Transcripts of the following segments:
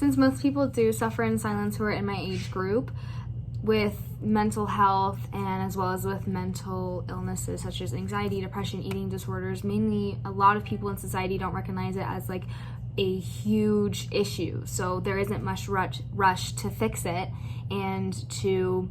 since most people do suffer in silence who are in my age group with mental health and as well as with mental illnesses such as anxiety, depression, eating disorders, mainly a lot of people in society don't recognize it as like a huge issue. So there isn't much rush to fix it and to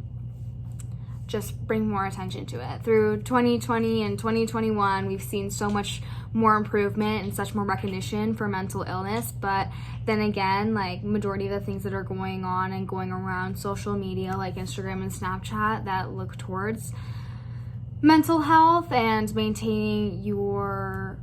just bring more attention to it. Through 2020 and 2021, we've seen so much more improvement and such more recognition for mental illness. But then again, like majority of the things that are going on and going around social media like Instagram and Snapchat that look towards mental health and maintaining your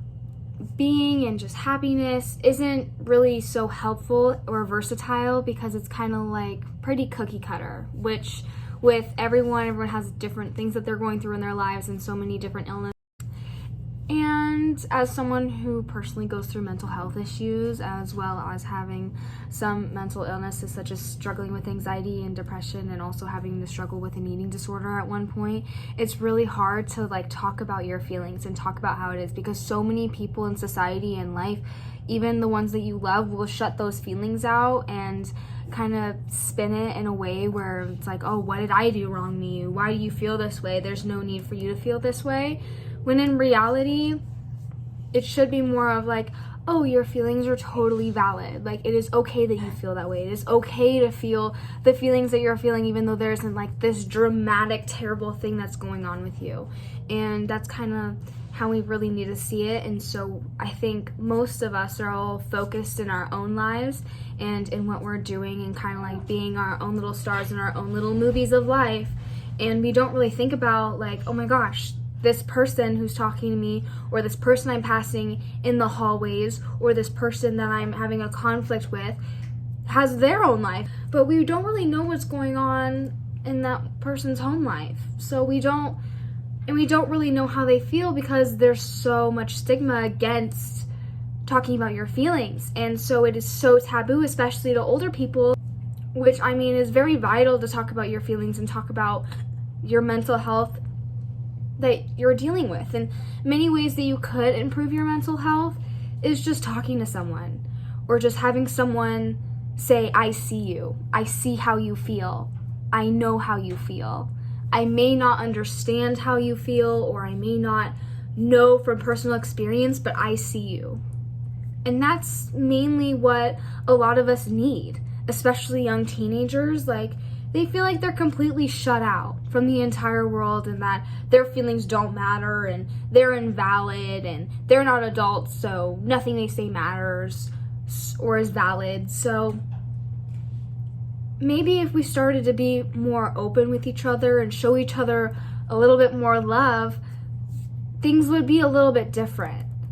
being and just happiness isn't really so helpful or versatile, because it's kind of like pretty cookie cutter, which with everyone has different things that they're going through in their lives and so many different illnesses. And as someone who personally goes through mental health issues as well as having some mental illnesses such as struggling with anxiety and depression and also having to struggle with an eating disorder at one point, it's really hard to like talk about your feelings and talk about how it is, because so many people in society and life, even the ones that you love, will shut those feelings out and kind of spin it in a way where it's like, oh, what did I do wrong to you? Why do you feel this way? There's no need for you to feel this way. When in reality, it should be more of like, oh, your feelings are totally valid. Like, it is okay that you feel that way. It is okay to feel the feelings that you're feeling, even though there isn't like this dramatic, terrible thing that's going on with you. And that's kind of how we really need to see it. And so I think most of us are all focused in our own lives and in what we're doing and kind of like being our own little stars in our own little movies of life. And we don't really think about like, oh my gosh, this person who's talking to me, or this person I'm passing in the hallways, or this person that I'm having a conflict with has their own life. But we don't really know what's going on in that person's home life. So we don't really know how they feel, because there's so much stigma against talking about your feelings. And so it is so taboo, especially to older people, which I mean is very vital to talk about your feelings and talk about your mental health that you're dealing with. And many ways that you could improve your mental health is just talking to someone, or just having someone say, I see you. I see how you feel. I know how you feel. I may not understand how you feel, or I may not know from personal experience, but I see you. And that's mainly what a lot of us need, especially young teenagers. Like, they feel like they're completely shut out from the entire world, and that their feelings don't matter, and they're invalid, and they're not adults, so nothing they say matters or is valid. So maybe if we started to be more open with each other and show each other a little bit more love, things would be a little bit different.